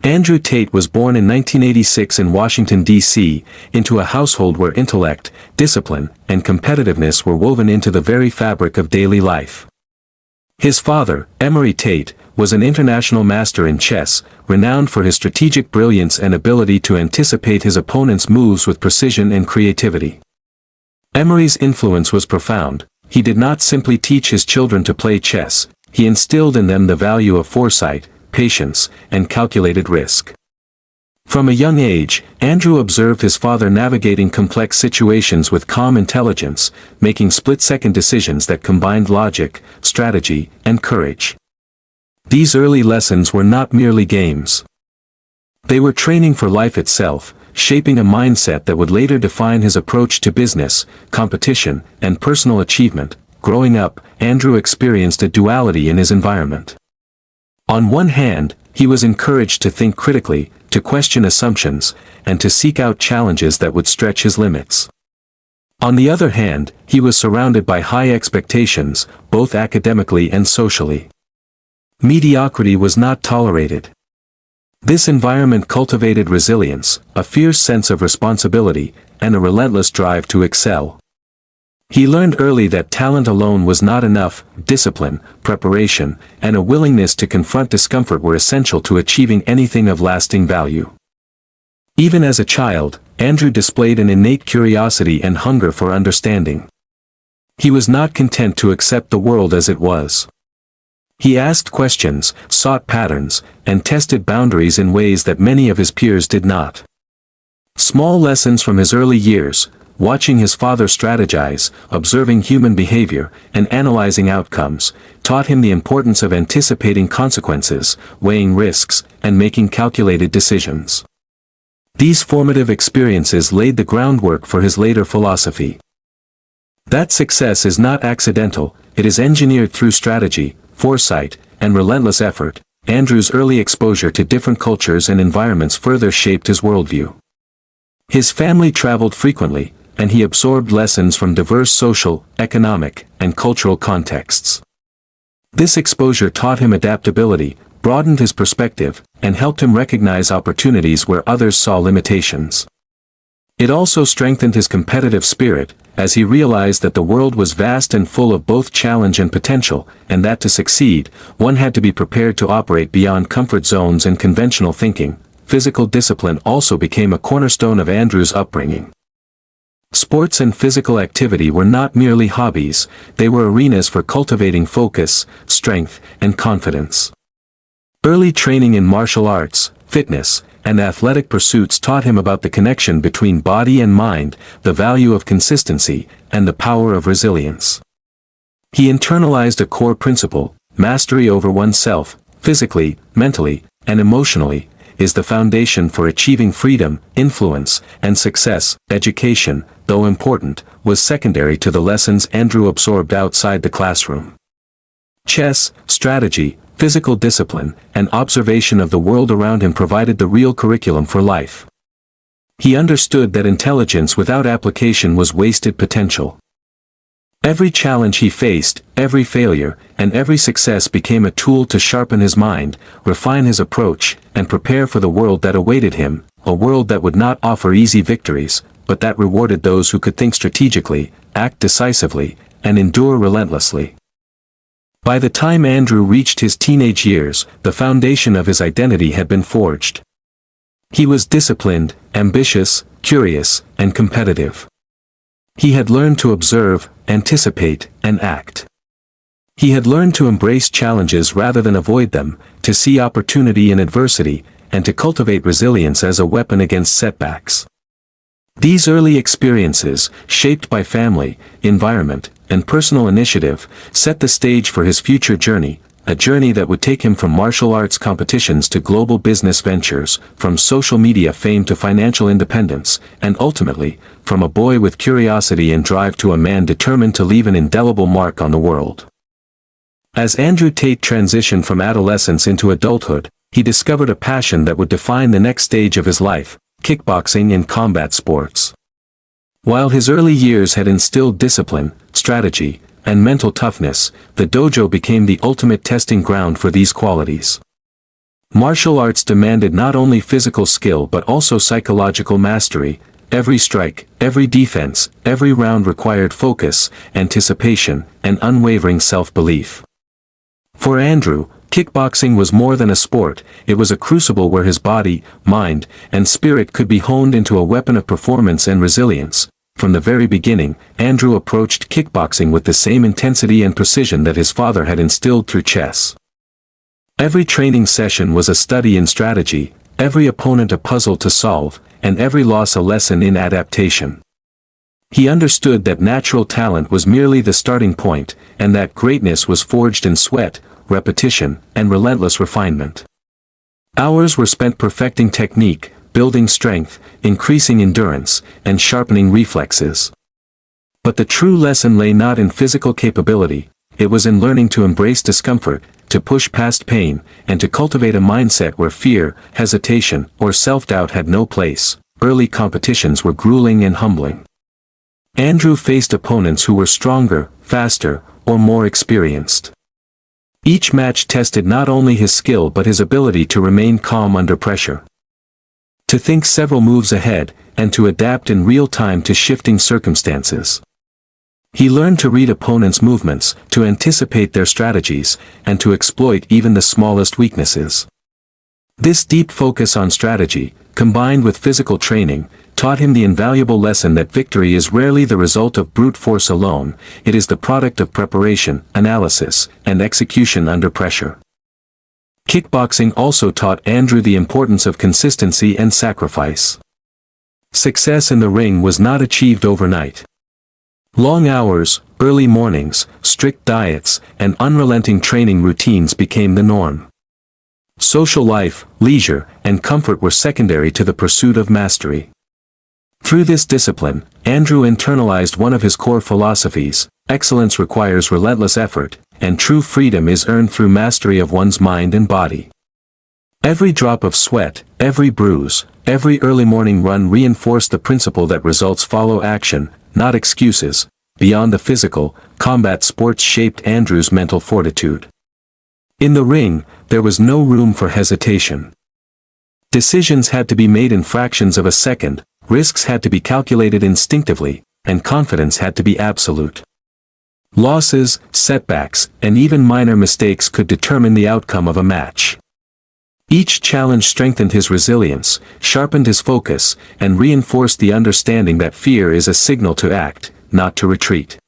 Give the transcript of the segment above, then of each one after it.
Andrew Tate was born in 1986 in Washington, D.C., into a household where intellect, discipline, and competitiveness were woven into the very fabric of daily life. His father, Emory Tate, was an international master in chess, renowned for his strategic brilliance and ability to anticipate his opponent's moves with precision and creativity. Emory's influence was profound. He did not simply teach his children to play chess, he instilled in them the value of foresight, patience, and calculated risk. From a young age, Andrew observed his father navigating complex situations with calm intelligence, making split-second decisions that combined logic, strategy, and courage. These early lessons were not merely games. They were training for life itself, shaping a mindset that would later define his approach to business, competition, and personal achievement. Growing up, Andrew experienced a duality in his environment. On one hand, he was encouraged to think critically, to question assumptions, and to seek out challenges that would stretch his limits. On the other hand, he was surrounded by high expectations, both academically and socially. Mediocrity was not tolerated. This environment cultivated resilience, a fierce sense of responsibility, and a relentless drive to excel. He learned early that talent alone was not enough. Discipline, preparation, and a willingness to confront discomfort were essential to achieving anything of lasting value. Even as a child, Andrew displayed an innate curiosity and hunger for understanding. He was not content to accept the world as it was. He asked questions, sought patterns, and tested boundaries in ways that many of his peers did not. Small lessons from his early years, watching his father strategize, observing human behavior, and analyzing outcomes, taught him the importance of anticipating consequences, weighing risks, and making calculated decisions. These formative experiences laid the groundwork for his later philosophy. That success is not accidental, it is engineered through strategy, foresight, and relentless effort. Andrew's early exposure to different cultures and environments further shaped his worldview. His family traveled frequently, and he absorbed lessons from diverse social, economic, and cultural contexts. This exposure taught him adaptability, broadened his perspective, and helped him recognize opportunities where others saw limitations. It also strengthened his competitive spirit, as he realized that the world was vast and full of both challenge and potential, and that to succeed, one had to be prepared to operate beyond comfort zones and conventional thinking. Physical discipline also became a cornerstone of Andrew's upbringing. Sports and physical activity were not merely hobbies, they were arenas for cultivating focus, strength, and confidence. Early training in martial arts, fitness, and athletic pursuits taught him about the connection between body and mind, the value of consistency, and the power of resilience. He internalized a core principle: mastery over oneself, physically, mentally, and emotionally, is the foundation for achieving freedom, influence, and success. Education, though important, was secondary to the lessons Andrew absorbed outside the classroom. Chess, strategy, physical discipline, and observation of the world around him provided the real curriculum for life. He understood that intelligence without application was wasted potential. Every challenge he faced, every failure, and every success became a tool to sharpen his mind, refine his approach, and prepare for the world that awaited him, a world that would not offer easy victories, but that rewarded those who could think strategically, act decisively, and endure relentlessly. By the time Andrew reached his teenage years, the foundation of his identity had been forged. He was disciplined, ambitious, curious, and competitive. He had learned to observe, anticipate, and act. He had learned to embrace challenges rather than avoid them, to see opportunity in adversity, and to cultivate resilience as a weapon against setbacks. These early experiences, shaped by family, environment, and personal initiative, set the stage for his future journey, a journey that would take him from martial arts competitions to global business ventures, from social media fame to financial independence, and ultimately, from a boy with curiosity and drive to a man determined to leave an indelible mark on the world. As Andrew Tate transitioned from adolescence into adulthood, he discovered a passion that would define the next stage of his life: kickboxing and combat sports. While his early years had instilled discipline, strategy, and mental toughness, the dojo became the ultimate testing ground for these qualities. Martial arts demanded not only physical skill but also psychological mastery. Every strike, every defense, every round required focus, anticipation, and unwavering self-belief. For Andrew, kickboxing was more than a sport, it was a crucible where his body, mind, and spirit could be honed into a weapon of performance and resilience. From the very beginning, Andrew approached kickboxing with the same intensity and precision that his father had instilled through chess. Every training session was a study in strategy, every opponent a puzzle to solve, and every loss a lesson in adaptation. He understood that natural talent was merely the starting point, and that greatness was forged in sweat, repetition, and relentless refinement. Hours were spent perfecting technique, building strength, increasing endurance, and sharpening reflexes. But the true lesson lay not in physical capability, it was in learning to embrace discomfort, to push past pain, and to cultivate a mindset where fear, hesitation, or self-doubt had no place. Early competitions were grueling and humbling. Andrew faced opponents who were stronger, faster, or more experienced. Each match tested not only his skill but his ability to remain calm under pressure. To think several moves ahead, and to adapt in real time to shifting circumstances. He learned to read opponents' movements, to anticipate their strategies, and to exploit even the smallest weaknesses. This deep focus on strategy, combined with physical training, taught him the invaluable lesson that victory is rarely the result of brute force alone, it is the product of preparation, analysis, and execution under pressure. Kickboxing also taught Andrew the importance of consistency and sacrifice. Success in the ring was not achieved overnight. Long hours, early mornings, strict diets, and unrelenting training routines became the norm. Social life, leisure, and comfort were secondary to the pursuit of mastery. Through this discipline, Andrew internalized one of his core philosophies: excellence requires relentless effort, and true freedom is earned through mastery of one's mind and body. Every drop of sweat, every bruise, every early morning run reinforced the principle that results follow action, not excuses. Beyond the physical, combat sports shaped Andrew's mental fortitude. In the ring, there was no room for hesitation. Decisions had to be made in fractions of a second, risks had to be calculated instinctively, and confidence had to be absolute. Losses, setbacks, and even minor mistakes could determine the outcome of a match. Each challenge strengthened his resilience, sharpened his focus, and reinforced the understanding that fear is a signal to act, not to retreat.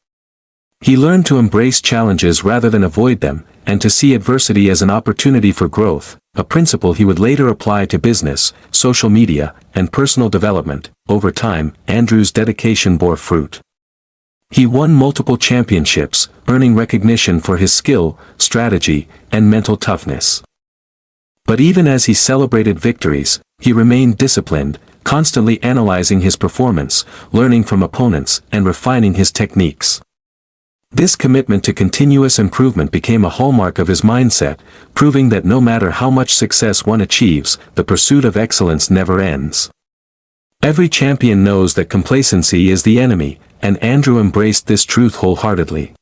He learned to embrace challenges rather than avoid them, and to see adversity as an opportunity for growth, a principle he would later apply to business, social media, and personal development. Over time, Andrew's dedication bore fruit. He won multiple championships, earning recognition for his skill, strategy, and mental toughness. But even as he celebrated victories, he remained disciplined, constantly analyzing his performance, learning from opponents, and refining his techniques. This commitment to continuous improvement became a hallmark of his mindset, proving that no matter how much success one achieves, the pursuit of excellence never ends. Every champion knows that complacency is the enemy, and Andrew embraced this truth wholeheartedly.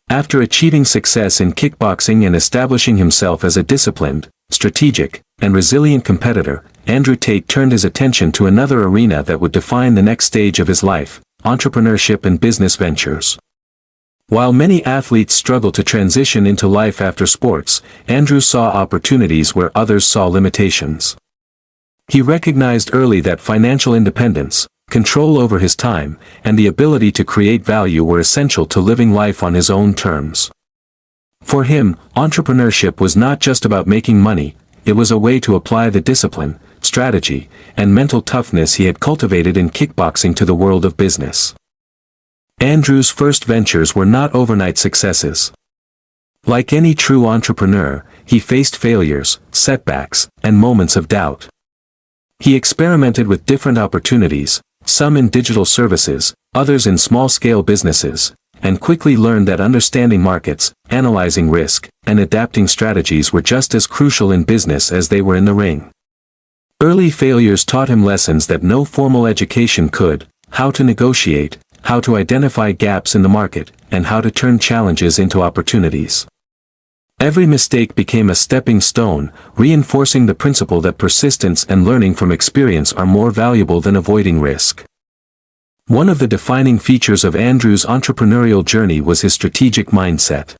After achieving success in kickboxing and establishing himself as a disciplined, strategic, and resilient competitor, Andrew Tate turned his attention to another arena that would define the next stage of his life: entrepreneurship and business ventures. While many athletes struggle to transition into life after sports, Andrew saw opportunities where others saw limitations. He recognized early that financial independence, control over his time, and the ability to create value were essential to living life on his own terms. For him, entrepreneurship was not just about making money, it was a way to apply the discipline, strategy, and mental toughness he had cultivated in kickboxing to the world of business. Andrew's first ventures were not overnight successes. Like any true entrepreneur, he faced failures, setbacks, and moments of doubt. He experimented with different opportunities, some in digital services, others in small-scale businesses, and quickly learned that understanding markets, analyzing risk, and adapting strategies were just as crucial in business as they were in the ring. Early failures taught him lessons that no formal education could: how to negotiate, how to identify gaps in the market, and how to turn challenges into opportunities. Every mistake became a stepping stone, reinforcing the principle that persistence and learning from experience are more valuable than avoiding risk. One of the defining features of Andrew's entrepreneurial journey was his strategic mindset.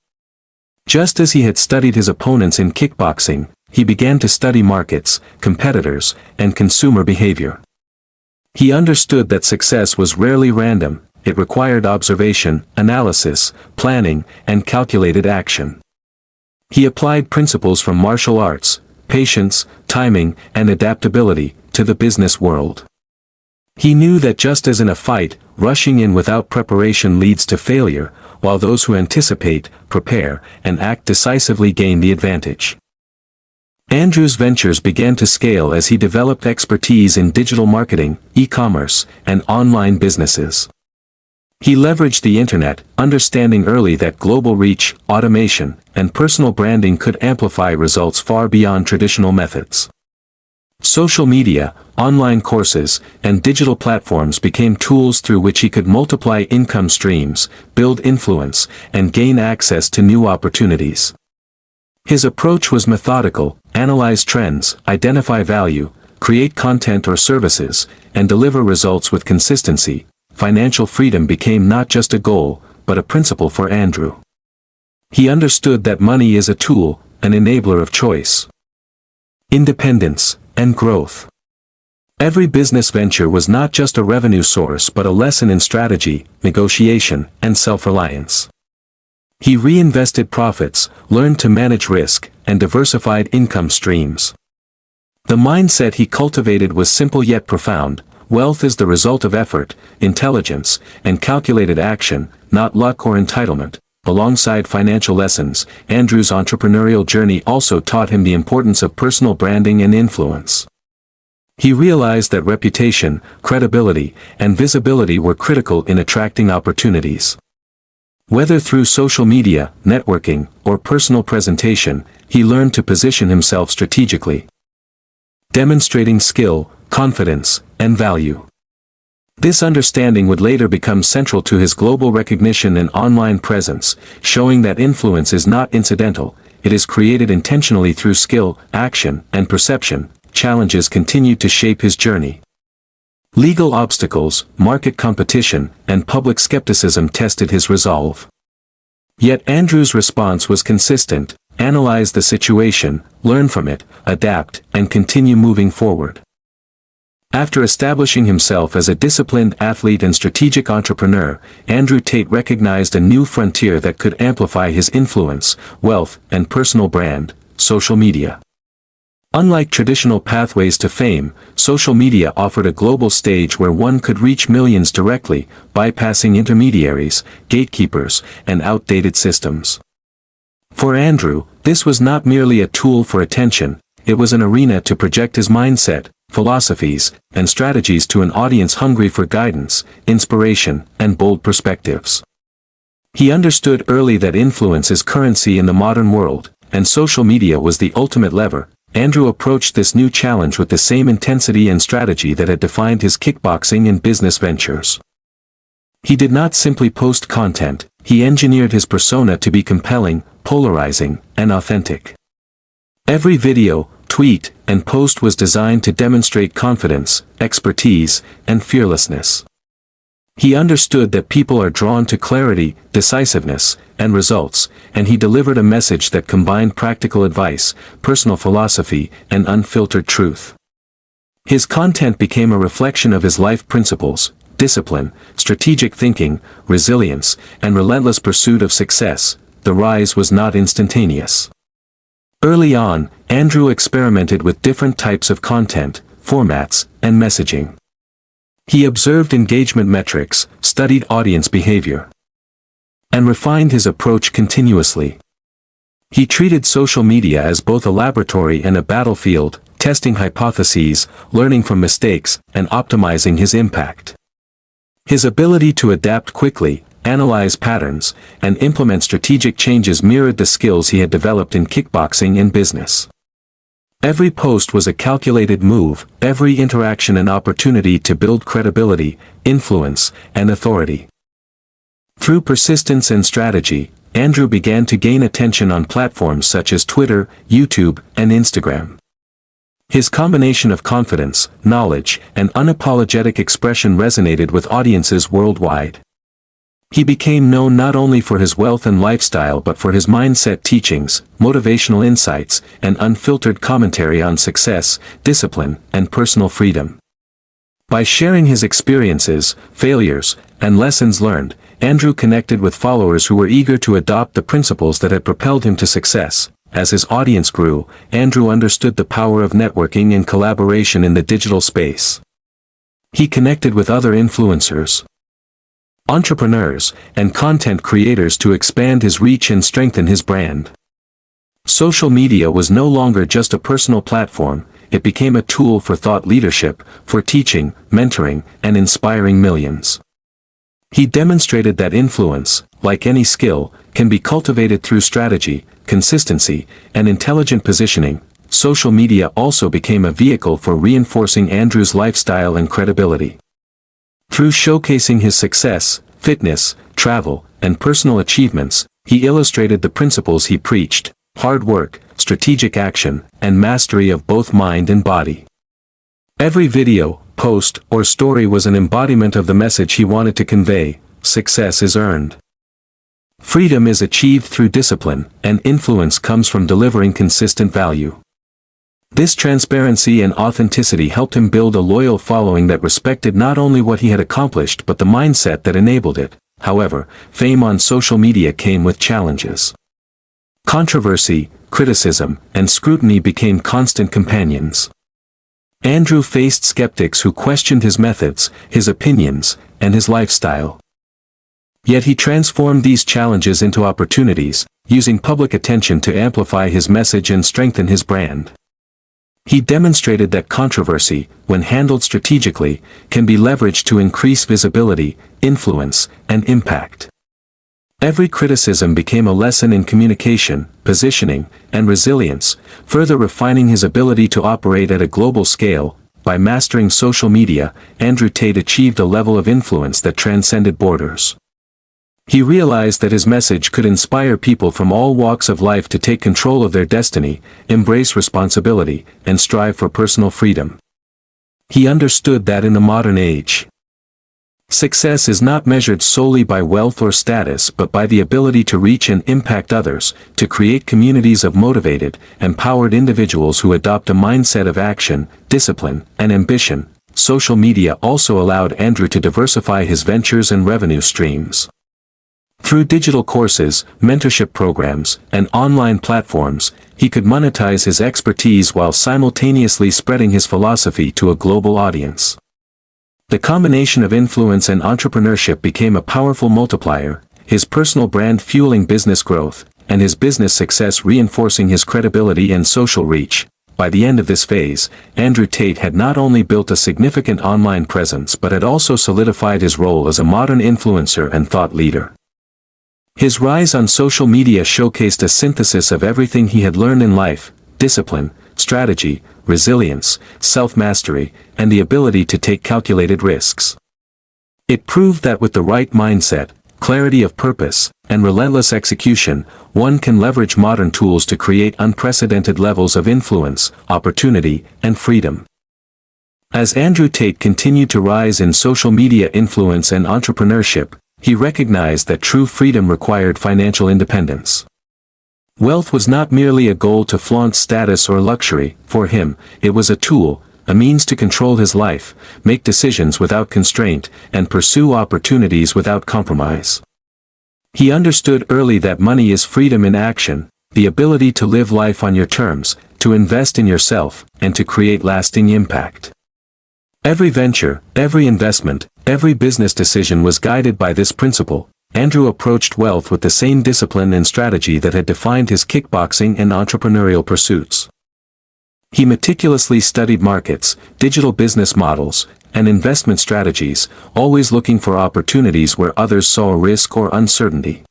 Just as he had studied his opponents in kickboxing, he began to study markets, competitors, and consumer behavior. He understood that success was rarely random, it required observation, analysis, planning, and calculated action. He applied principles from martial arts, patience, timing, and adaptability, to the business world. He knew that just as in a fight, rushing in without preparation leads to failure, while those who anticipate, prepare, and act decisively gain the advantage. Andrew's ventures began to scale as he developed expertise in digital marketing, e-commerce, and online businesses. He leveraged the internet, understanding early that global reach, automation, and personal branding could amplify results far beyond traditional methods. Social media, online courses, and digital platforms became tools through which he could multiply income streams, build influence, and gain access to new opportunities. His approach was methodical: analyze trends, identify value, create content or services, and deliver results with consistency. Financial freedom became not just a goal, but a principle for Andrew. He understood that money is a tool, an enabler of choice, independence, and growth. Every business venture was not just a revenue source but a lesson in strategy, negotiation, and self-reliance. He reinvested profits, learned to manage risk, and diversified income streams. The mindset he cultivated was simple yet profound: wealth is the result of effort, intelligence, and calculated action, not luck or entitlement. Alongside financial lessons, Andrew's entrepreneurial journey also taught him the importance of personal branding and influence. He realized that reputation, credibility, and visibility were critical in attracting opportunities. Whether through social media, networking, or personal presentation, he learned to position himself strategically, demonstrating skill, confidence, and value. This understanding would later become central to his global recognition and online presence, showing that influence is not incidental, it is created intentionally through skill, action, and perception. Challenges continued to shape his journey. Legal obstacles, market competition, and public skepticism tested his resolve. Yet Andrew's response was consistent: analyze the situation, learn from it, adapt, and continue moving forward. After establishing himself as a disciplined athlete and strategic entrepreneur, Andrew Tate recognized a new frontier that could amplify his influence, wealth, and personal brand: social media. Unlike traditional pathways to fame, social media offered a global stage where one could reach millions directly, bypassing intermediaries, gatekeepers, and outdated systems. For Andrew, this was not merely a tool for attention, it was an arena to project his mindset, philosophies, and strategies to an audience hungry for guidance, inspiration, and bold perspectives. He understood early that influence is currency in the modern world, and social media was the ultimate lever. Andrew approached this new challenge with the same intensity and strategy that had defined his kickboxing and business ventures. He did not simply post content, he engineered his persona to be compelling, polarizing, and authentic. Every video, tweet, and post was designed to demonstrate confidence, expertise, and fearlessness. He understood that people are drawn to clarity, decisiveness, and results, and he delivered a message that combined practical advice, personal philosophy, and unfiltered truth. His content became a reflection of his life principles: discipline, strategic thinking, resilience, and relentless pursuit of success. The rise was not instantaneous. Early on, Andrew experimented with different types of content, formats, and messaging. He observed engagement metrics, studied audience behavior, and refined his approach continuously. He treated social media as both a laboratory and a battlefield, testing hypotheses, learning from mistakes, and optimizing his impact. His ability to adapt quickly, analyze patterns, and implement strategic changes mirrored the skills he had developed in kickboxing and business. Every post was a calculated move, every interaction an opportunity to build credibility, influence, and authority. Through persistence and strategy, Andrew began to gain attention on platforms such as Twitter, YouTube, and Instagram. His combination of confidence, knowledge, and unapologetic expression resonated with audiences worldwide. He became known not only for his wealth and lifestyle but for his mindset teachings, motivational insights, and unfiltered commentary on success, discipline, and personal freedom. By sharing his experiences, failures, and lessons learned, Andrew connected with followers who were eager to adopt the principles that had propelled him to success. As his audience grew, Andrew understood the power of networking and collaboration in the digital space. He connected with other influencers, entrepreneurs, and content creators to expand his reach and strengthen his brand. Social media was no longer just a personal platform, it became a tool for thought leadership, for teaching, mentoring, and inspiring millions. He demonstrated that influence, like any skill, can be cultivated through strategy, consistency, and intelligent positioning. Social media also became a vehicle for reinforcing Andrew's lifestyle and credibility. Through showcasing his success, fitness, travel, and personal achievements, he illustrated the principles he preached: hard work, strategic action, and mastery of both mind and body. Every video, post, or story was an embodiment of the message he wanted to convey: success is earned. Freedom is achieved through discipline, and influence comes from delivering consistent value. This transparency and authenticity helped him build a loyal following that respected not only what he had accomplished but the mindset that enabled it. However, fame on social media came with challenges. Controversy, criticism, and scrutiny became constant companions. Andrew faced skeptics who questioned his methods, his opinions, and his lifestyle. Yet he transformed these challenges into opportunities, using public attention to amplify his message and strengthen his brand. He demonstrated that controversy, when handled strategically, can be leveraged to increase visibility, influence, and impact. Every criticism became a lesson in communication, positioning, and resilience, further refining his ability to operate at a global scale. By mastering social media, Andrew Tate achieved a level of influence that transcended borders. He realized that his message could inspire people from all walks of life to take control of their destiny, embrace responsibility, and strive for personal freedom. He understood that in the modern age, success is not measured solely by wealth or status but by the ability to reach and impact others, to create communities of motivated, empowered individuals who adopt a mindset of action, discipline, and ambition. Social media also allowed Andrew to diversify his ventures and revenue streams. Through digital courses, mentorship programs, and online platforms, he could monetize his expertise while simultaneously spreading his philosophy to a global audience. The combination of influence and entrepreneurship became a powerful multiplier, his personal brand fueling business growth, and his business success reinforcing his credibility and social reach. By the end of this phase, Andrew Tate had not only built a significant online presence but had also solidified his role as a modern influencer and thought leader. His rise on social media showcased a synthesis of everything he had learned in life: discipline, strategy, resilience, self-mastery, and the ability to take calculated risks. It proved that with the right mindset, clarity of purpose, and relentless execution, one can leverage modern tools to create unprecedented levels of influence, opportunity, and freedom. As Andrew Tate continued to rise in social media influence and entrepreneurship, he recognized that true freedom required financial independence. Wealth was not merely a goal to flaunt status or luxury. For him, it was a tool, a means to control his life, make decisions without constraint, and pursue opportunities without compromise. He understood early that money is freedom in action, the ability to live life on your terms, to invest in yourself, and to create lasting impact. Every venture, every investment, every business decision was guided by this principle. Andrew approached wealth with the same discipline and strategy that had defined his kickboxing and entrepreneurial pursuits. He meticulously studied markets, digital business models, and investment strategies, always looking for opportunities where others saw risk or uncertainty.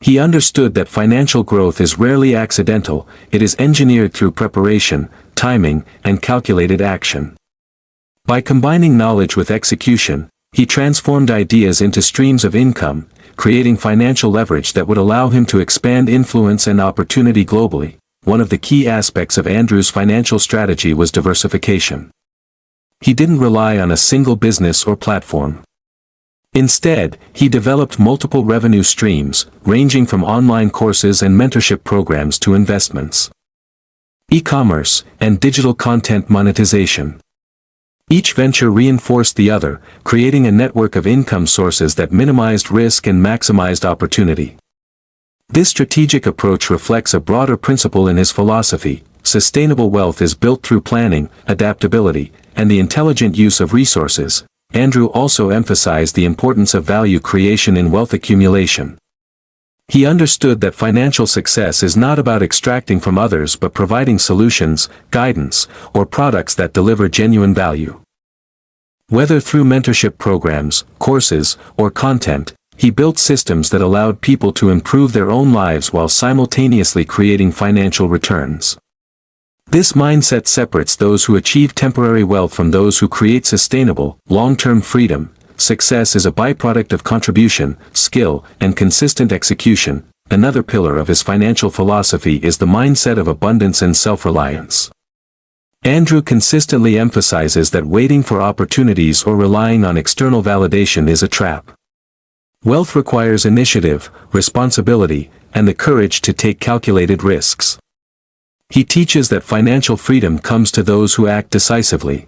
He understood that financial growth is rarely accidental, it is engineered through preparation, timing, and calculated action. By combining knowledge with execution, He transformed ideas into streams of income, creating financial leverage that would allow him to expand influence and opportunity globally. One of the key aspects of Andrew's financial strategy was diversification. He didn't rely on a single business or platform. Instead, he developed multiple revenue streams, ranging from online courses and mentorship programs to investments, e-commerce, and digital content monetization. Each venture reinforced the other, creating a network of income sources that minimized risk and maximized opportunity. This strategic approach reflects a broader principle in his philosophy: sustainable wealth is built through planning, adaptability, and the intelligent use of resources. Andrew also emphasized the importance of value creation in wealth accumulation. He understood that financial success is not about extracting from others but providing solutions, guidance, or products that deliver genuine value. Whether through mentorship programs, courses, or content, he built systems that allowed people to improve their own lives while simultaneously creating financial returns. This mindset separates those who achieve temporary wealth from those who create sustainable, long-term freedom. Success is a byproduct of contribution, skill, and consistent execution. Another pillar of his financial philosophy is the mindset of abundance and self-reliance. Andrew consistently emphasizes that waiting for opportunities or relying on external validation is a trap. Wealth requires initiative, responsibility, and the courage to take calculated risks. He teaches that financial freedom comes to those who act decisively,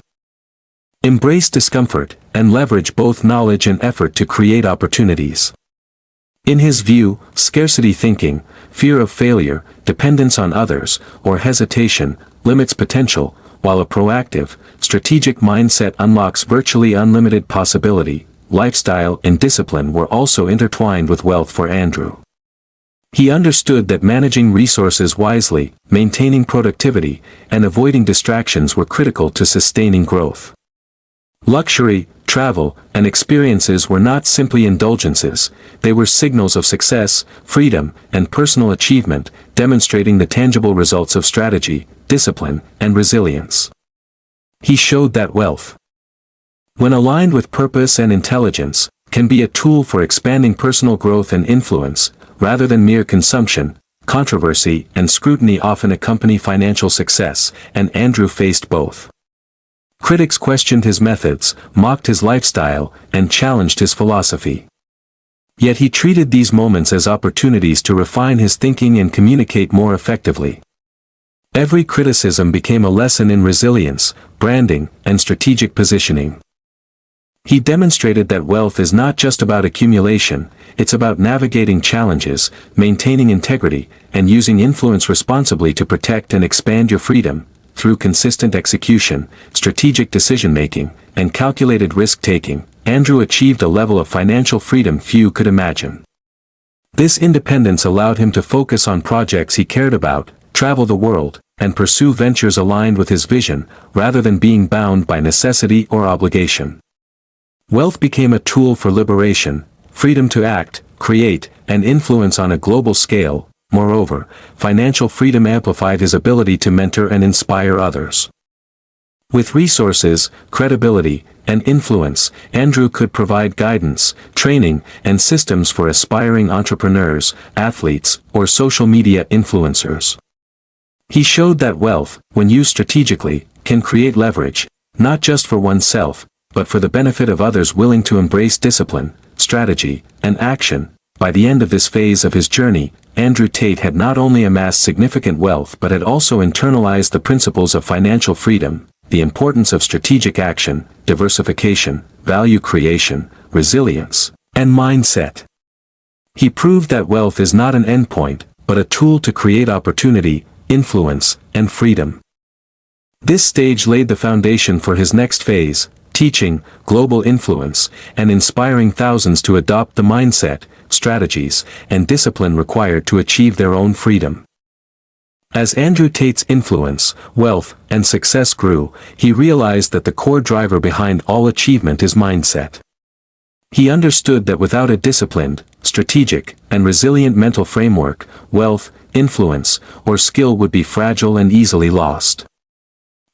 embrace discomfort, and leverage both knowledge and effort to create opportunities. In his view, scarcity thinking, fear of failure, dependence on others, or hesitation, limits potential, while a proactive, strategic mindset unlocks virtually unlimited possibility. Lifestyle and discipline were also intertwined with wealth for Andrew. He understood that managing resources wisely, maintaining productivity, and avoiding distractions were critical to sustaining growth. Luxury, travel, and experiences were not simply indulgences, they were signals of success, freedom, and personal achievement, demonstrating the tangible results of strategy, discipline, and resilience. He showed that wealth, when aligned with purpose and intelligence, can be a tool for expanding personal growth and influence, rather than mere consumption. Controversy and scrutiny often accompany financial success, and Andrew faced both. Critics questioned his methods, mocked his lifestyle, and challenged his philosophy. Yet he treated these moments as opportunities to refine his thinking and communicate more effectively. Every criticism became a lesson in resilience, branding, and strategic positioning. He demonstrated that wealth is not just about accumulation, it's about navigating challenges, maintaining integrity, and using influence responsibly to protect and expand your freedom. Through consistent execution, strategic decision-making, and calculated risk-taking, Andrew achieved a level of financial freedom few could imagine. This independence allowed him to focus on projects he cared about, travel the world, and pursue ventures aligned with his vision, rather than being bound by necessity or obligation. Wealth became a tool for liberation, freedom to act, create, and influence on a global scale. Moreover, financial freedom amplified his ability to mentor and inspire others. With resources, credibility, and influence, Andrew could provide guidance, training, and systems for aspiring entrepreneurs, athletes, or social media influencers. He showed that wealth, when used strategically, can create leverage, not just for oneself, but for the benefit of others willing to embrace discipline, strategy, and action. By the end of this phase of his journey, Andrew Tate had not only amassed significant wealth but had also internalized the principles of financial freedom, the importance of strategic action, diversification, value creation, resilience, and mindset. He proved that wealth is not an endpoint, but a tool to create opportunity, influence, and freedom. This stage laid the foundation for his next phase: teaching, global influence, and inspiring thousands to adopt the mindset, strategies, and discipline required to achieve their own freedom. As Andrew Tate's influence, wealth, and success grew, he realized that the core driver behind all achievement is mindset. He understood that without a disciplined, strategic, and resilient mental framework, wealth, influence, or skill would be fragile and easily lost.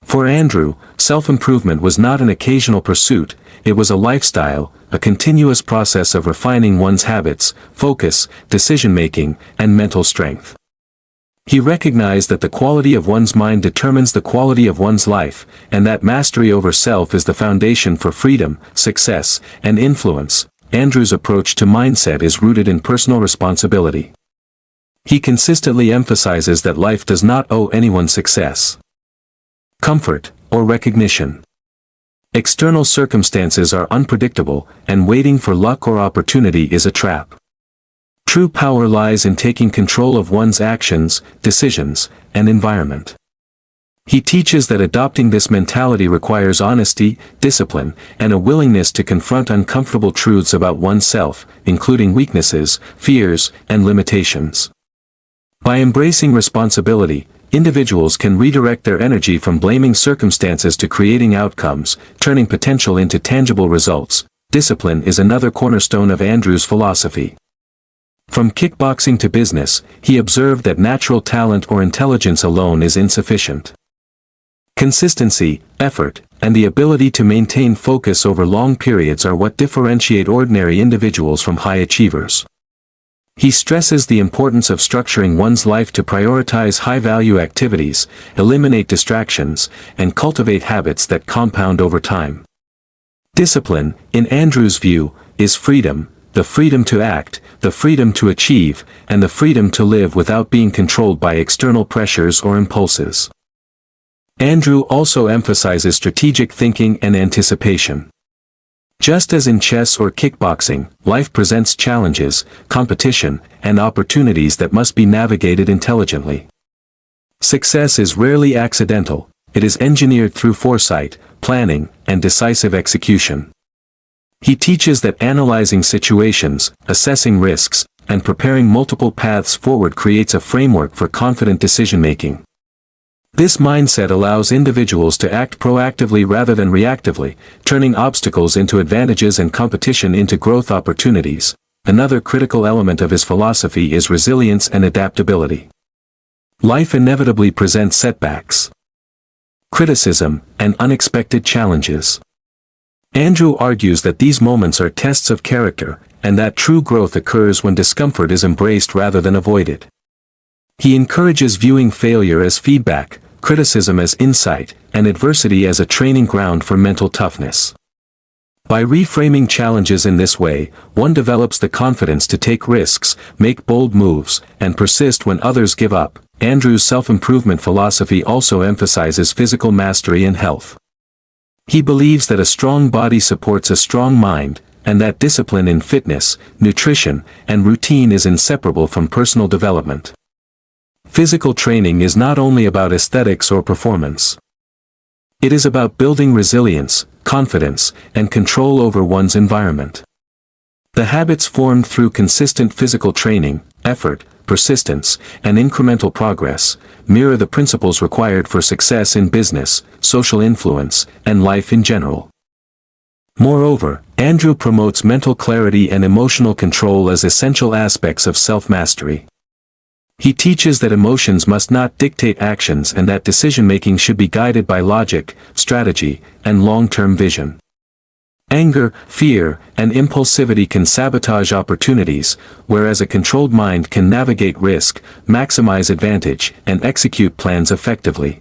For Andrew, self-improvement was not an occasional pursuit, it was a lifestyle, a continuous process of refining one's habits, focus, decision-making, and mental strength. He recognized that the quality of one's mind determines the quality of one's life, and that mastery over self is the foundation for freedom, success, and influence. Andrew's approach to mindset is rooted in personal responsibility. He consistently emphasizes that life does not owe anyone success, comfort, or recognition. External circumstances are unpredictable, and waiting for luck or opportunity is a trap. True power lies in taking control of one's actions, decisions, and environment. He teaches that adopting this mentality requires honesty, discipline, and a willingness to confront uncomfortable truths about oneself, including weaknesses, fears, and limitations. By embracing responsibility, individuals can redirect their energy from blaming circumstances to creating outcomes, turning potential into tangible results. Discipline is another cornerstone of Andrew's philosophy. From kickboxing to business, he observed that natural talent or intelligence alone is insufficient. Consistency, effort, and the ability to maintain focus over long periods are what differentiate ordinary individuals from high achievers. He stresses the importance of structuring one's life to prioritize high-value activities, eliminate distractions, and cultivate habits that compound over time. Discipline, in Andrew's view, is freedom, the freedom to act, the freedom to achieve, and the freedom to live without being controlled by external pressures or impulses. Andrew also emphasizes strategic thinking and anticipation. Just as in chess or kickboxing, life presents challenges, competition, and opportunities that must be navigated intelligently. Success is rarely accidental, it is engineered through foresight, planning, and decisive execution. He teaches that analyzing situations, assessing risks, and preparing multiple paths forward creates a framework for confident decision-making. This mindset allows individuals to act proactively rather than reactively, turning obstacles into advantages and competition into growth opportunities. Another critical element of his philosophy is resilience and adaptability. Life inevitably presents setbacks, criticism, and unexpected challenges. Andrew argues that these moments are tests of character, and that true growth occurs when discomfort is embraced rather than avoided. He encourages viewing failure as feedback, criticism as insight, and adversity as a training ground for mental toughness. By reframing challenges in this way, one develops the confidence to take risks, make bold moves, and persist when others give up. Andrew's self-improvement philosophy also emphasizes physical mastery and health. He believes that a strong body supports a strong mind, and that discipline in fitness, nutrition, and routine is inseparable from personal development. Physical training is not only about aesthetics or performance. It is about building resilience, confidence, and control over one's environment. The habits formed through consistent physical training, effort, persistence, and incremental progress mirror the principles required for success in business, social influence, and life in general. Moreover, Andrew promotes mental clarity and emotional control as essential aspects of self-mastery. He teaches that emotions must not dictate actions and that decision-making should be guided by logic, strategy, and long-term vision. Anger, fear, and impulsivity can sabotage opportunities, whereas a controlled mind can navigate risk, maximize advantage, and execute plans effectively.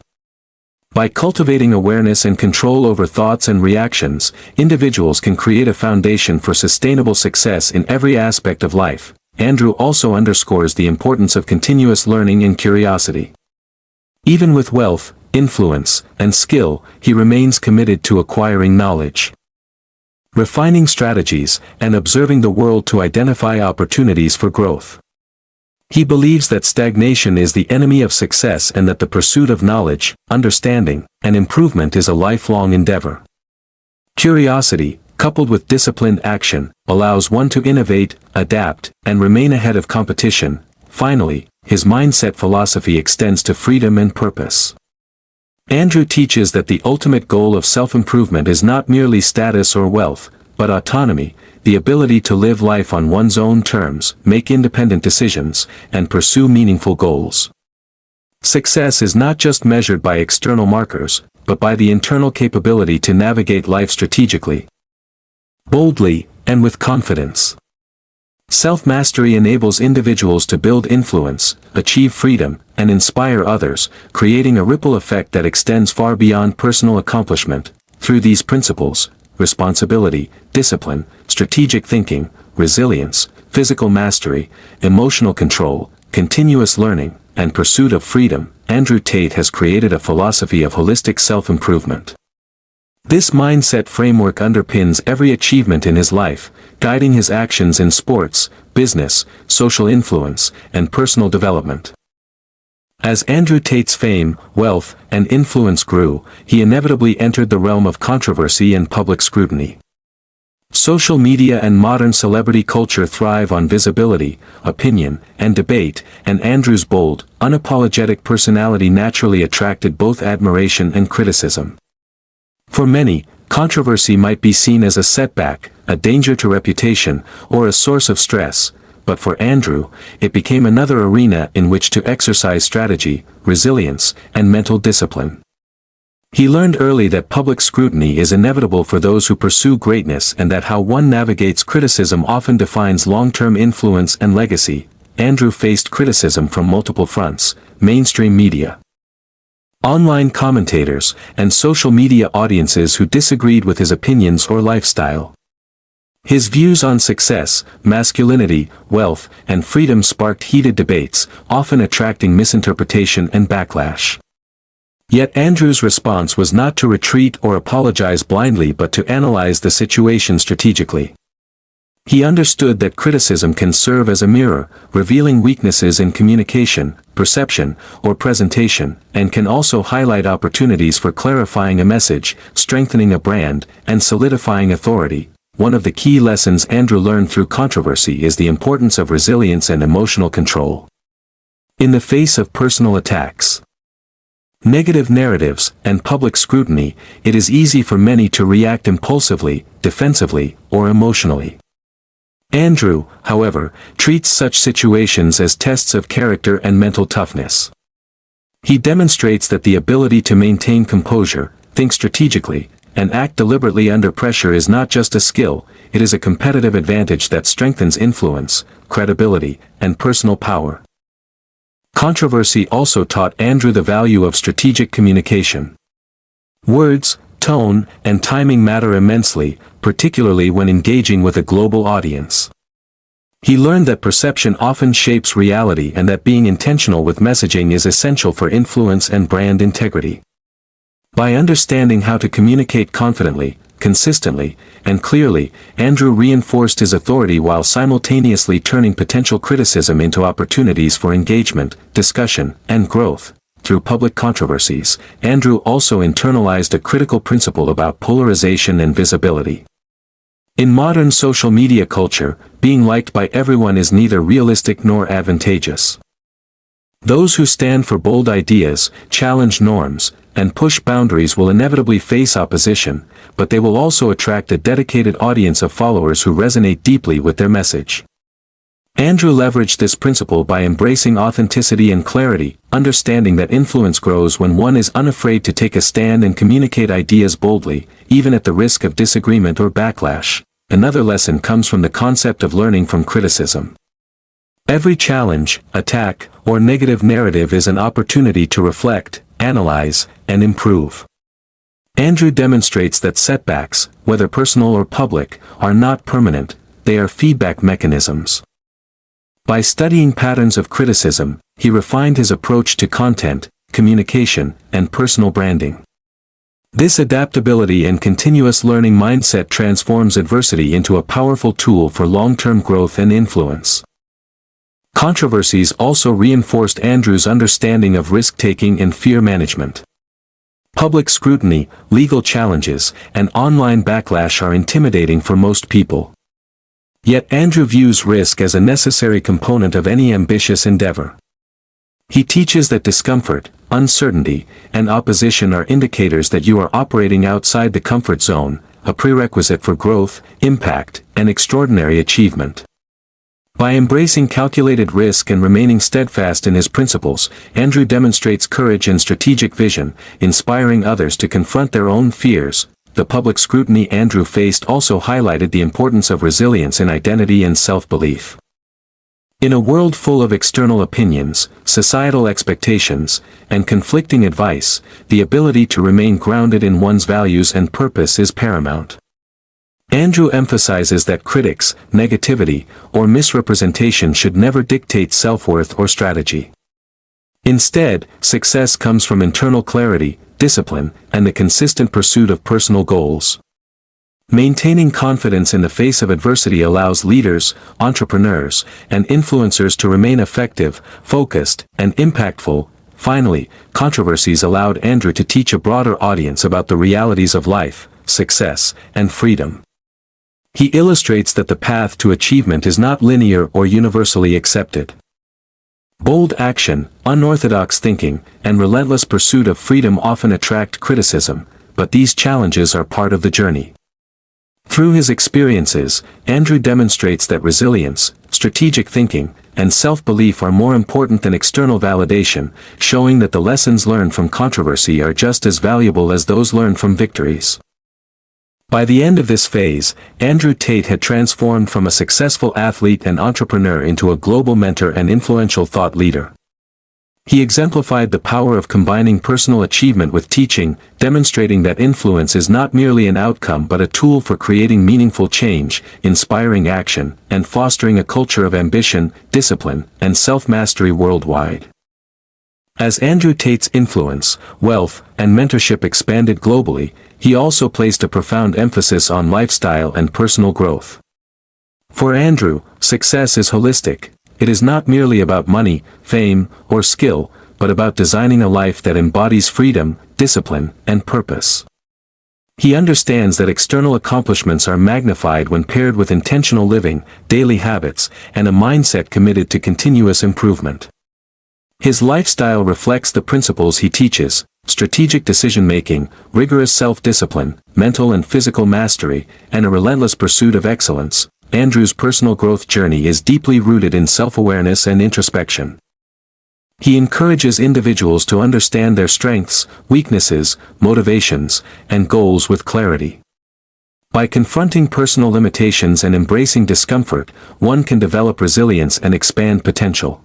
By cultivating awareness and control over thoughts and reactions, individuals can create a foundation for sustainable success in every aspect of life. Andrew also underscores the importance of continuous learning and curiosity. Even with wealth, influence, and skill, he remains committed to acquiring knowledge, refining strategies, and observing the world to identify opportunities for growth. He believes that stagnation is the enemy of success and that the pursuit of knowledge, understanding, and improvement is a lifelong endeavor. Curiosity, coupled with disciplined action, allows one to innovate, adapt, and remain ahead of competition. Finally, his mindset philosophy extends to freedom and purpose. Andrew teaches that the ultimate goal of self-improvement is not merely status or wealth, but autonomy, the ability to live life on one's own terms, make independent decisions, and pursue meaningful goals. Success is not just measured by external markers, but by the internal capability to navigate life strategically, boldly, and with confidence. Self-mastery enables individuals to build influence, achieve freedom, and inspire others, creating a ripple effect that extends far beyond personal accomplishment. Through these principles, responsibility, discipline, strategic thinking, resilience, physical mastery, emotional control, continuous learning, and pursuit of freedom, Andrew Tate has created a philosophy of holistic self-improvement. This mindset framework underpins every achievement in his life, guiding his actions in sports, business, social influence, and personal development. As Andrew Tate's fame, wealth, and influence grew, he inevitably entered the realm of controversy and public scrutiny. Social media and modern celebrity culture thrive on visibility, opinion, and debate, and Andrew's bold, unapologetic personality naturally attracted both admiration and criticism. For many, controversy might be seen as a setback, a danger to reputation, or a source of stress, but for Andrew, it became another arena in which to exercise strategy, resilience, and mental discipline. He learned early that public scrutiny is inevitable for those who pursue greatness and that how one navigates criticism often defines long-term influence and legacy. Andrew faced criticism from multiple fronts: mainstream media, online commentators, and social media audiences who disagreed with his opinions or lifestyle. His views on success, masculinity, wealth, and freedom sparked heated debates, often attracting misinterpretation and backlash. Yet Andrew's response was not to retreat or apologize blindly but to analyze the situation strategically. He understood that criticism can serve as a mirror, revealing weaknesses in communication, perception, or presentation, and can also highlight opportunities for clarifying a message, strengthening a brand, and solidifying authority. One of the key lessons Andrew learned through controversy is the importance of resilience and emotional control. In the face of personal attacks, negative narratives, and public scrutiny, it is easy for many to react impulsively, defensively, or emotionally. Andrew, however, treats such situations as tests of character and mental toughness. He demonstrates that the ability to maintain composure, think strategically, and act deliberately under pressure is not just a skill, it is a competitive advantage that strengthens influence, credibility, and personal power. Controversy also taught Andrew the value of strategic communication. Words, tone, and timing matter immensely, particularly when engaging with a global audience. He learned that perception often shapes reality and that being intentional with messaging is essential for influence and brand integrity. By understanding how to communicate confidently, consistently, and clearly, Andrew reinforced his authority while simultaneously turning potential criticism into opportunities for engagement, discussion, and growth. Through public controversies, Andrew also internalized a critical principle about polarization and visibility. In modern social media culture, being liked by everyone is neither realistic nor advantageous. Those who stand for bold ideas, challenge norms, and push boundaries will inevitably face opposition, but they will also attract a dedicated audience of followers who resonate deeply with their message. Andrew leveraged this principle by embracing authenticity and clarity, understanding that influence grows when one is unafraid to take a stand and communicate ideas boldly, even at the risk of disagreement or backlash. Another lesson comes from the concept of learning from criticism. Every challenge, attack, or negative narrative is an opportunity to reflect, analyze, and improve. Andrew demonstrates that setbacks, whether personal or public, are not permanent, they are feedback mechanisms. By studying patterns of criticism, he refined his approach to content, communication, and personal branding. This adaptability and continuous learning mindset transforms adversity into a powerful tool for long-term growth and influence. Controversies also reinforced Andrew's understanding of risk-taking and fear management. Public scrutiny, legal challenges, and online backlash are intimidating for most people. Yet Andrew views risk as a necessary component of any ambitious endeavor. He teaches that discomfort, uncertainty, and opposition are indicators that you are operating outside the comfort zone, a prerequisite for growth, impact, and extraordinary achievement. By embracing calculated risk and remaining steadfast in his principles, Andrew demonstrates courage and strategic vision, inspiring others to confront their own fears. The public scrutiny Andrew faced also highlighted the importance of resilience in identity and self-belief. In a world full of external opinions, societal expectations, and conflicting advice, the ability to remain grounded in one's values and purpose is paramount. Andrew emphasizes that critics, negativity, or misrepresentation should never dictate self-worth or strategy. Instead, success comes from internal clarity, discipline, and the consistent pursuit of personal goals. Maintaining confidence in the face of adversity allows leaders, entrepreneurs, and influencers to remain effective, focused, and impactful. Finally, controversies allowed Andrew to teach a broader audience about the realities of life, success, and freedom. He illustrates that the path to achievement is not linear or universally accepted. Bold action, unorthodox thinking, and relentless pursuit of freedom often attract criticism, but these challenges are part of the journey. Through his experiences, Andrew demonstrates that resilience, strategic thinking, and self-belief are more important than external validation, showing that the lessons learned from controversy are just as valuable as those learned from victories. By the end of this phase, Andrew Tate had transformed from a successful athlete and entrepreneur into a global mentor and influential thought leader. He exemplified the power of combining personal achievement with teaching, demonstrating that influence is not merely an outcome but a tool for creating meaningful change, inspiring action, and fostering a culture of ambition, discipline, and self-mastery worldwide. As Andrew Tate's influence, wealth, and mentorship expanded globally, he also placed a profound emphasis on lifestyle and personal growth. For Andrew, success is holistic. It is not merely about money, fame, or skill, but about designing a life that embodies freedom, discipline, and purpose. He understands that external accomplishments are magnified when paired with intentional living, daily habits, and a mindset committed to continuous improvement. His lifestyle reflects the principles he teaches: strategic decision-making, rigorous self-discipline, mental and physical mastery, and a relentless pursuit of excellence. Andrew's personal growth journey is deeply rooted in self-awareness and introspection. He encourages individuals to understand their strengths, weaknesses, motivations, and goals with clarity. By confronting personal limitations and embracing discomfort, one can develop resilience and expand potential.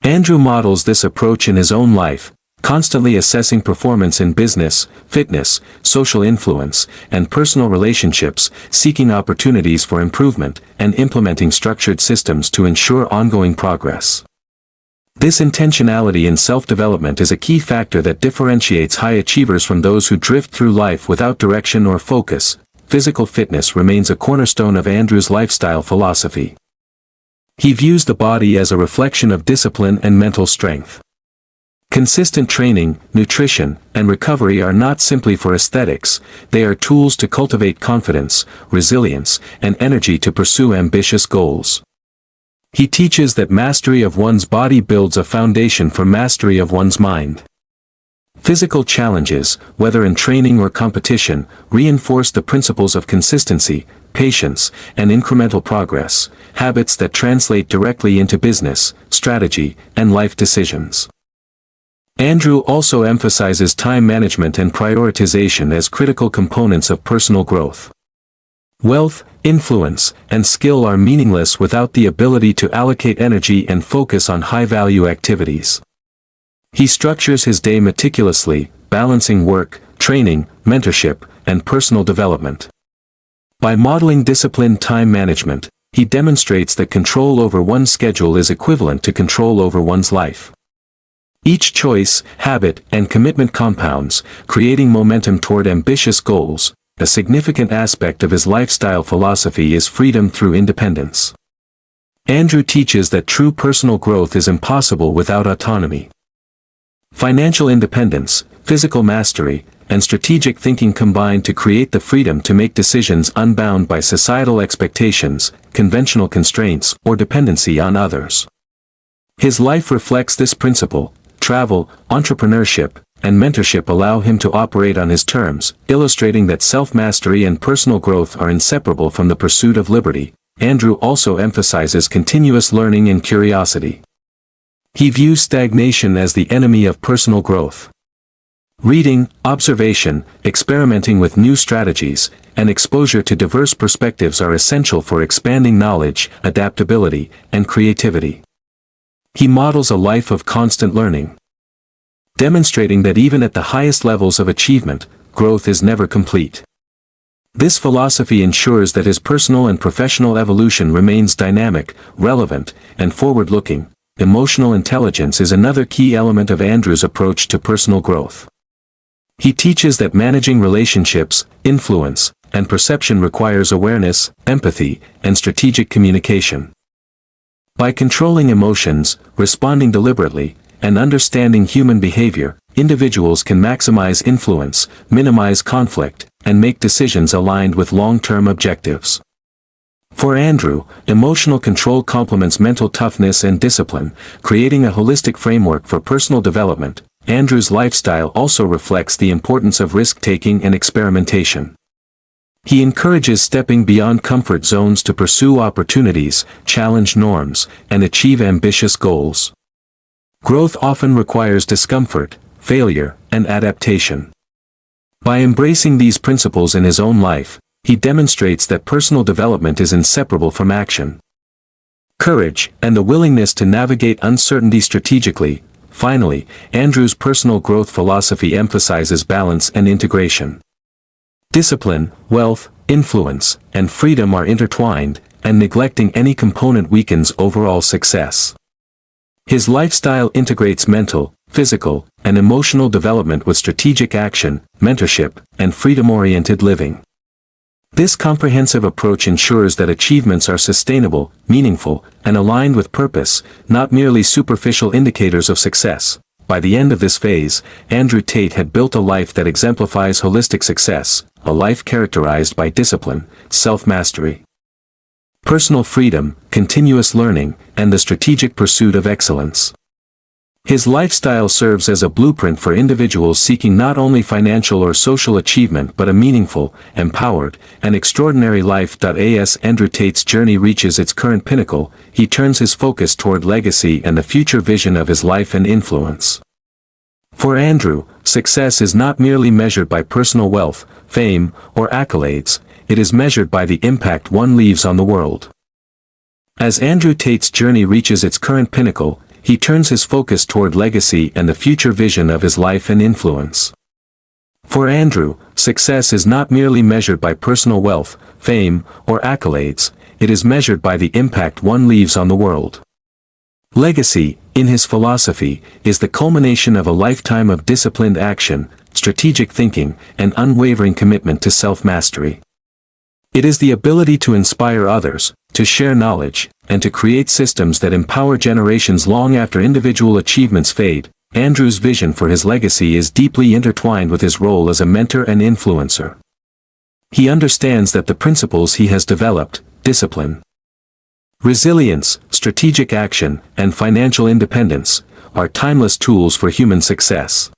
Andrew models this approach in his own life, constantly assessing performance in business, fitness, social influence, and personal relationships, seeking opportunities for improvement, and implementing structured systems to ensure ongoing progress. This intentionality in self-development is a key factor that differentiates high achievers from those who drift through life without direction or focus. Physical fitness remains a cornerstone of Andrew's lifestyle philosophy. He views the body as a reflection of discipline and mental strength. Consistent training, nutrition, and recovery are not simply for aesthetics, they are tools to cultivate confidence, resilience, and energy to pursue ambitious goals. He teaches that mastery of one's body builds a foundation for mastery of one's mind. Physical challenges, whether in training or competition, reinforce the principles of consistency, patience, and incremental progress, habits that translate directly into business, strategy, and life decisions. Andrew also emphasizes time management and prioritization as critical components of personal growth. Wealth, influence, and skill are meaningless without the ability to allocate energy and focus on high-value activities. He structures his day meticulously, balancing work, training, mentorship, and personal development. By modeling disciplined time management, he demonstrates that control over one's schedule is equivalent to control over one's life. Each choice, habit, and commitment compounds, creating momentum toward ambitious goals. A significant aspect of his lifestyle philosophy is freedom through independence. Andrew teaches that true personal growth is impossible without autonomy. Financial independence, physical mastery, and strategic thinking combine to create the freedom to make decisions unbound by societal expectations, conventional constraints, or dependency on others. His life reflects this principle. Travel, entrepreneurship, and mentorship allow him to operate on his terms, illustrating that self-mastery and personal growth are inseparable from the pursuit of liberty. Andrew also emphasizes continuous learning and curiosity. He views stagnation as the enemy of personal growth. Reading, observation, experimenting with new strategies, and exposure to diverse perspectives are essential for expanding knowledge, adaptability, and creativity. He models a life of constant learning, demonstrating that even at the highest levels of achievement, growth is never complete. This philosophy ensures that his personal and professional evolution remains dynamic, relevant, and forward-looking. Emotional intelligence is another key element of Andrew's approach to personal growth. He teaches that managing relationships, influence, and perception requires awareness, empathy, and strategic communication. By controlling emotions, responding deliberately, and understanding human behavior, individuals can maximize influence, minimize conflict, and make decisions aligned with long-term objectives. For Andrew, emotional control complements mental toughness and discipline, creating a holistic framework for personal development. Andrew's lifestyle also reflects the importance of risk-taking and experimentation. He encourages stepping beyond comfort zones to pursue opportunities, challenge norms, and achieve ambitious goals. Growth often requires discomfort, failure, and adaptation. By embracing these principles in his own life, he demonstrates that personal development is inseparable from action, courage, and the willingness to navigate uncertainty strategically. Finally, Andrew's personal growth philosophy emphasizes balance and integration. Discipline, wealth, influence, and freedom are intertwined, and neglecting any component weakens overall success. His lifestyle integrates mental, physical, and emotional development with strategic action, mentorship, and freedom-oriented living. This comprehensive approach ensures that achievements are sustainable, meaningful, and aligned with purpose, not merely superficial indicators of success. By the end of this phase, Andrew Tate had built a life that exemplifies holistic success, a life characterized by discipline, self-mastery, personal freedom, continuous learning, and the strategic pursuit of excellence. His lifestyle serves as a blueprint for individuals seeking not only financial or social achievement but a meaningful, empowered, and extraordinary life. As Andrew Tate's journey reaches its current pinnacle, he turns his focus toward legacy and the future vision of his life and influence. For Andrew, success is not merely measured by personal wealth, fame, or accolades, it is measured by the impact one leaves on the world. As Andrew Tate's journey reaches its current pinnacle, he turns his focus toward legacy and the future vision of his life and influence. For Andrew, success is not merely measured by personal wealth, fame, or accolades, it is measured by the impact one leaves on the world. Legacy, in his philosophy, is the culmination of a lifetime of disciplined action, strategic thinking, and unwavering commitment to self-mastery. It is the ability to inspire others, to share knowledge, and to create systems that empower generations long after individual achievements fade. Andrew's vision for his legacy is deeply intertwined with his role as a mentor and influencer. He understands that the principles he has developed, discipline, resilience, strategic action, and financial independence, are timeless tools for human success.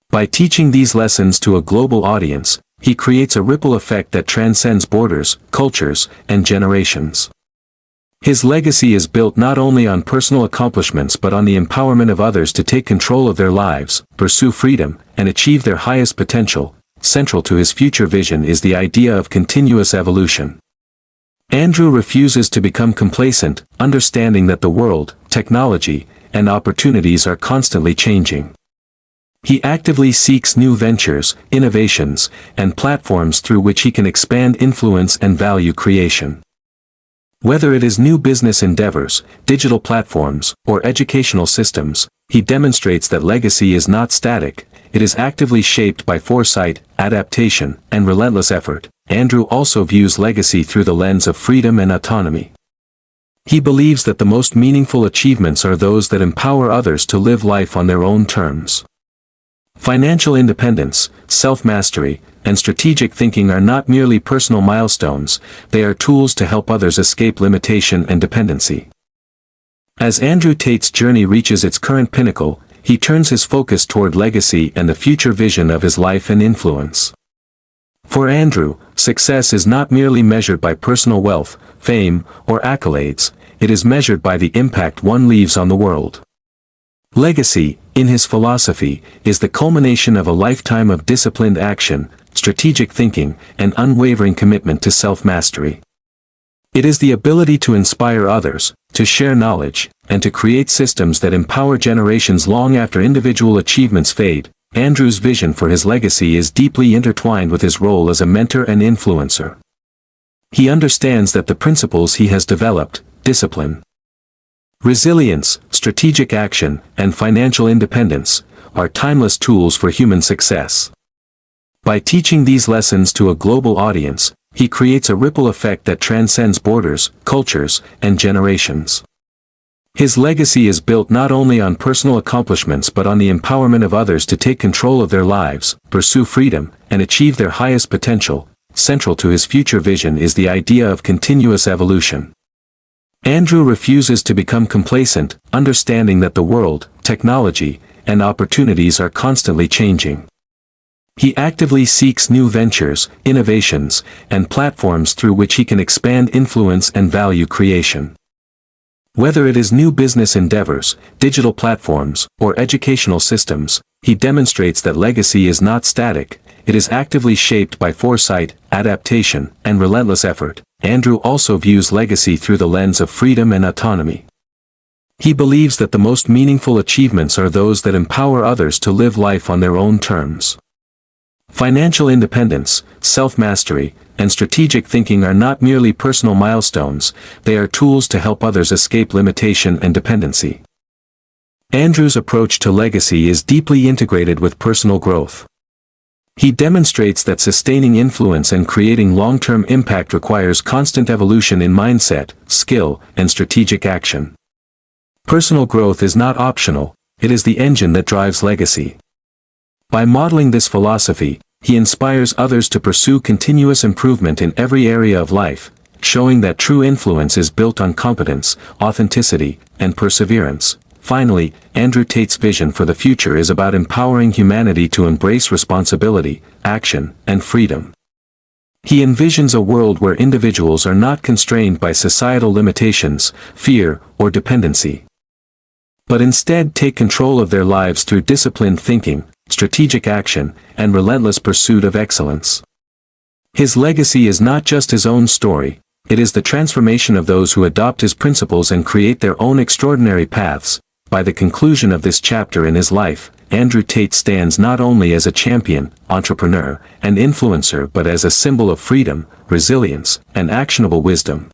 By teaching these lessons to a global audience, he creates a ripple effect that transcends borders, cultures, and generations. His legacy is built not only on personal accomplishments but on the empowerment of others to take control of their lives, pursue freedom, and achieve their highest potential. Central to his future vision is the idea of continuous evolution. Andrew refuses to become complacent, understanding that the world, technology, and opportunities are constantly changing. He actively seeks new ventures, innovations, and platforms through which he can expand influence and value creation. Whether it is new business endeavors, digital platforms, or educational systems, he demonstrates that legacy is not static, it is actively shaped by foresight, adaptation, and relentless effort. Andrew also views legacy through the lens of freedom and autonomy. He believes that the most meaningful achievements are those that empower others to live life on their own terms. Financial independence, self-mastery, and strategic thinking are not merely personal milestones, they are tools to help others escape limitation and dependency. As Andrew Tate's journey reaches its current pinnacle, he turns his focus toward legacy and the future vision of his life and influence. For Andrew, success is not merely measured by personal wealth, fame, or accolades, it is measured by the impact one leaves on the world. Legacy, in his philosophy, is the culmination of a lifetime of disciplined action, strategic thinking, and unwavering commitment to self-mastery. It is the ability to inspire others, to share knowledge, and to create systems that empower generations long after individual achievements fade. Andrew's vision for his legacy is deeply intertwined with his role as a mentor and influencer. He understands that the principles he has developed, discipline, resilience, strategic action, and financial independence, are timeless tools for human success. By teaching these lessons to a global audience, he creates a ripple effect that transcends borders, cultures, and generations. His legacy is built not only on personal accomplishments but on the empowerment of others to take control of their lives, pursue freedom, and achieve their highest potential. Central to his future vision is the idea of continuous evolution. Andrew refuses to become complacent, understanding that the world, technology, and opportunities are constantly changing. He actively seeks new ventures, innovations, and platforms through which he can expand influence and value creation. Whether it is new business endeavors, digital platforms, or educational systems, he demonstrates that legacy is not static, it is actively shaped by foresight, adaptation, and relentless effort. Andrew also views legacy through the lens of freedom and autonomy. He believes that the most meaningful achievements are those that empower others to live life on their own terms. Financial independence, self-mastery, and strategic thinking are not merely personal milestones, they are tools to help others escape limitation and dependency. Andrew's approach to legacy is deeply integrated with personal growth. He demonstrates that sustaining influence and creating long-term impact requires constant evolution in mindset, skill, and strategic action. Personal growth is not optional, it is the engine that drives legacy. By modeling this philosophy, he inspires others to pursue continuous improvement in every area of life, showing that true influence is built on competence, authenticity, and perseverance. Finally, Andrew Tate's vision for the future is about empowering humanity to embrace responsibility, action, and freedom. He envisions a world where individuals are not constrained by societal limitations, fear, or dependency, but instead take control of their lives through disciplined thinking, strategic action, and relentless pursuit of excellence. His legacy is not just his own story, it is the transformation of those who adopt his principles and create their own extraordinary paths. By the conclusion of this chapter in his life, Andrew Tate stands not only as a champion, entrepreneur, and influencer but as a symbol of freedom, resilience, and actionable wisdom.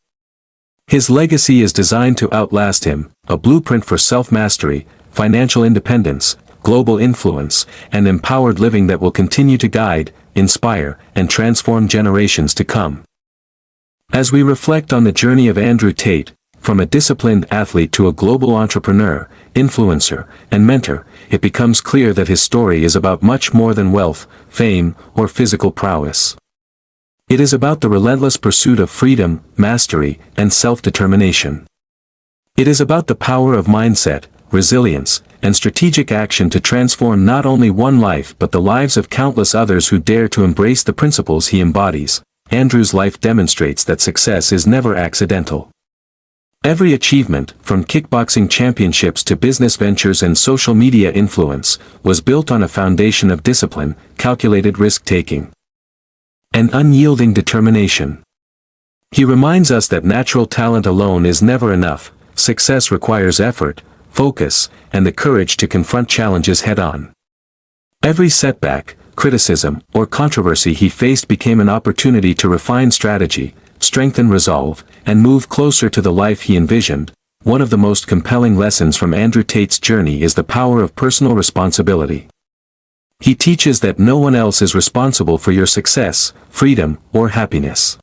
His legacy is designed to outlast him, a blueprint for self-mastery, financial independence, global influence, and empowered living that will continue to guide, inspire, and transform generations to come. As we reflect on the journey of Andrew Tate, from a disciplined athlete to a global entrepreneur, influencer, and mentor, it becomes clear that his story is about much more than wealth, fame, or physical prowess. It is about the relentless pursuit of freedom, mastery, and self-determination. It is about the power of mindset, resilience, and strategic action to transform not only one life but the lives of countless others who dare to embrace the principles he embodies. Andrew's life demonstrates that success is never accidental. Every achievement, from kickboxing championships to business ventures and social media influence, was built on a foundation of discipline, calculated risk-taking, and unyielding determination. He reminds us that natural talent alone is never enough, success requires effort, focus, and the courage to confront challenges head-on. Every setback, criticism, or controversy he faced became an opportunity to refine strategy, strengthen resolve, and move closer to the life he envisioned. One of the most compelling lessons from Andrew Tate's journey is the power of personal responsibility. He teaches that no one else is responsible for your success, freedom, or happiness.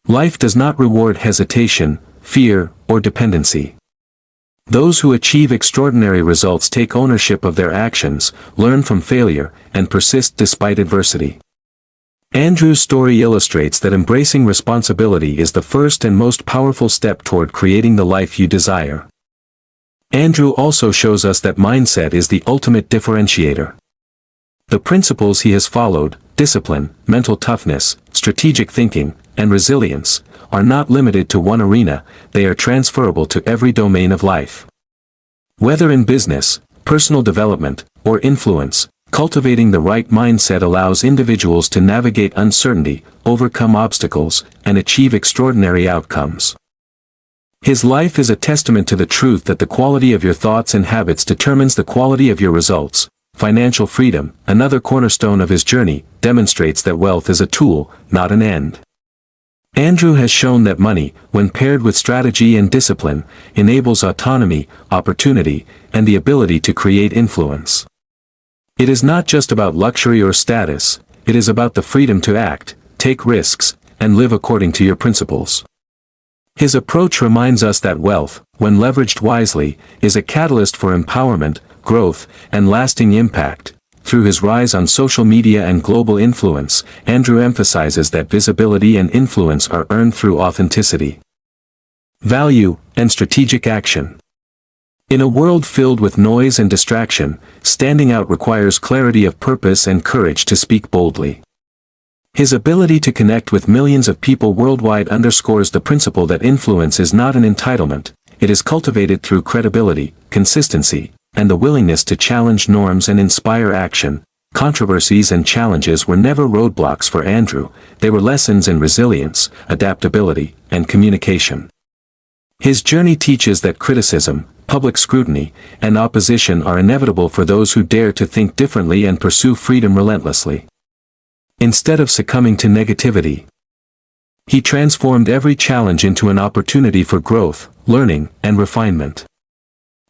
Life does not reward hesitation, fear, or dependency. Those who achieve extraordinary results take ownership of their actions, learn from failure, and persist despite adversity. Andrew's story illustrates that embracing responsibility is the first and most powerful step toward creating the life you desire. Andrew also shows us that mindset is the ultimate differentiator. The principles he has followed, discipline, mental toughness, strategic thinking, and resilience, are not limited to one arena, they are transferable to every domain of life. Whether in business, personal development, or influence, cultivating the right mindset allows individuals to navigate uncertainty, overcome obstacles, and achieve extraordinary outcomes. His life is a testament to the truth that the quality of your thoughts and habits determines the quality of your results. Financial freedom, another cornerstone of his journey, demonstrates that wealth is a tool, not an end. Andrew has shown that money, when paired with strategy and discipline, enables autonomy, opportunity, and the ability to create influence. It is not just about luxury or status, it is about the freedom to act, take risks, and live according to your principles. His approach reminds us that wealth, when leveraged wisely, is a catalyst for empowerment, growth, and lasting impact. Through his rise on social media and global influence, Andrew emphasizes that visibility and influence are earned through authenticity, value, and strategic action. In a world filled with noise and distraction, standing out requires clarity of purpose and courage to speak boldly. His ability to connect with millions of people worldwide underscores the principle that influence is not an entitlement, it is cultivated through credibility, consistency, and the willingness to challenge norms and inspire action. Controversies and challenges were never roadblocks for Andrew, they were lessons in resilience, adaptability, and communication. His journey teaches that criticism, public scrutiny, and opposition are inevitable for those who dare to think differently and pursue freedom relentlessly. Instead of succumbing to negativity, he transformed every challenge into an opportunity for growth, learning, and refinement.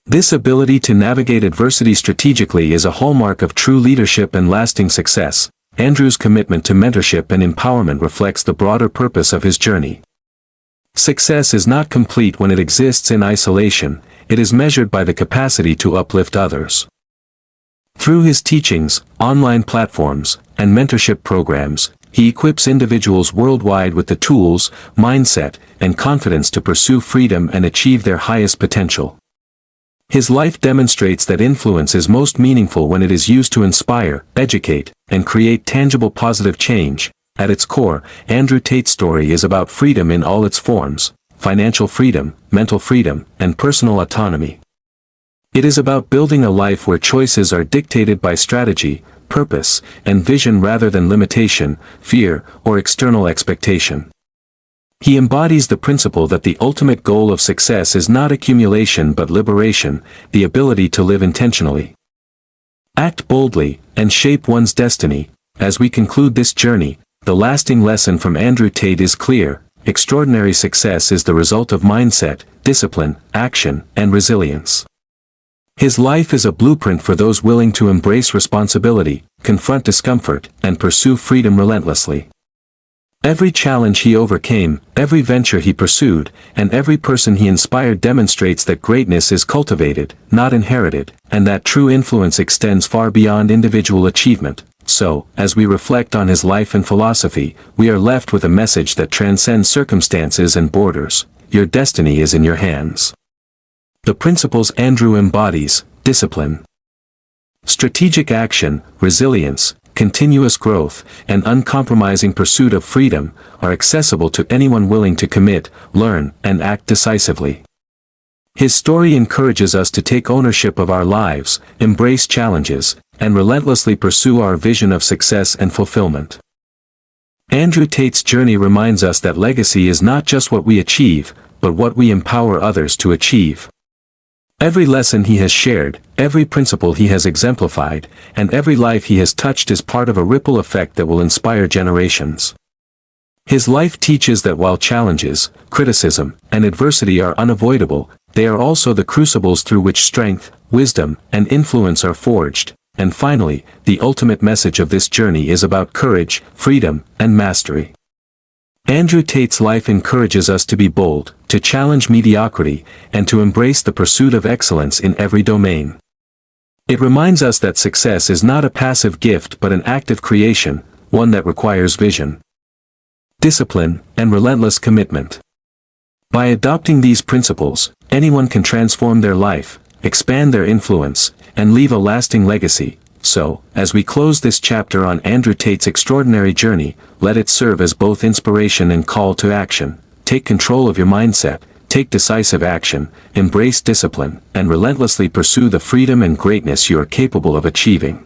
This ability to navigate adversity strategically is a hallmark of true leadership and lasting success. Andrew's commitment to mentorship and empowerment reflects the broader purpose of his journey. Success is not complete when it exists in isolation, it is measured by the capacity to uplift others. Through his teachings, online platforms, and mentorship programs, he equips individuals worldwide with the tools, mindset, and confidence to pursue freedom and achieve their highest potential. His life demonstrates that influence is most meaningful when it is used to inspire, educate, and create tangible positive change. At its core, Andrew Tate's story is about freedom in all its forms, financial freedom, mental freedom, and personal autonomy. It is about building a life where choices are dictated by strategy, purpose, and vision rather than limitation, fear, or external expectation. He embodies the principle that the ultimate goal of success is not accumulation but liberation, the ability to live intentionally, act boldly, and shape one's destiny. As we conclude this journey, the lasting lesson from Andrew Tate is clear: extraordinary success is the result of mindset, discipline, action, and resilience. His life is a blueprint for those willing to embrace responsibility, confront discomfort, and pursue freedom relentlessly. Every challenge he overcame, every venture he pursued, and every person he inspired demonstrates that greatness is cultivated, not inherited, and that true influence extends far beyond individual achievement. So, as we reflect on his life and philosophy, we are left with a message that transcends circumstances and borders: your destiny is in your hands. The principles Andrew embodies: discipline, strategic action, resilience, continuous growth, and uncompromising pursuit of freedom, are accessible to anyone willing to commit, learn, and act decisively. His story encourages us to take ownership of our lives, embrace challenges, and relentlessly pursue our vision of success and fulfillment. Andrew Tate's journey reminds us that legacy is not just what we achieve, but what we empower others to achieve. Every lesson he has shared, every principle he has exemplified, and every life he has touched is part of a ripple effect that will inspire generations. His life teaches that while challenges, criticism, and adversity are unavoidable, they are also the crucibles through which strength, wisdom, and influence are forged. And finally, the ultimate message of this journey is about courage, freedom, and mastery. Andrew Tate's life encourages us to be bold, to challenge mediocrity, and to embrace the pursuit of excellence in every domain. It reminds us that success is not a passive gift but an active creation, one that requires vision, discipline, and relentless commitment. By adopting these principles, anyone can transform their life, expand their influence, and leave a lasting legacy. So, as we close this chapter on Andrew Tate's extraordinary journey, let it serve as both inspiration and call to action. Take control of your mindset, take decisive action, embrace discipline, and relentlessly pursue the freedom and greatness you are capable of achieving.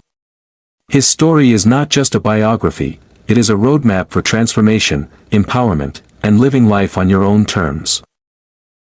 His story is not just a biography, it is a roadmap for transformation, empowerment, and living life on your own terms.